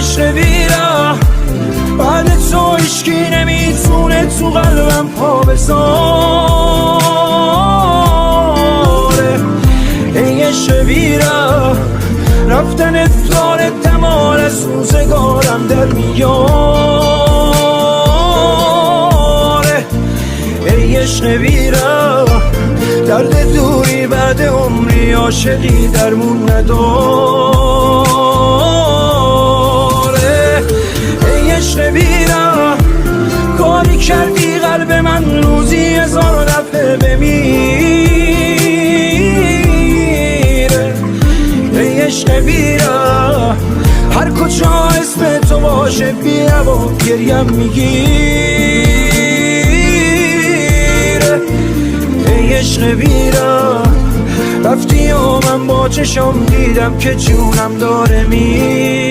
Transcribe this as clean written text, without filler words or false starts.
عشق بیرا بعد تو هیچکی نمیتونه تو قلبم پا بذاره. ای عشق بیرا رفتن داره تمام از روزگارم در میاره. ای عشق بیرا درد دوری بعد عمری عاشقی درمون نداره. ای عشق بیرا کاری کردی قلب من روزی 1000 دفعه بمیره. ای عشق بیرا هر کجا اسم تو باشه بیا و گریم میگیره. ای عشق بیرا رفتی و من با چشم دیدم که جونم داره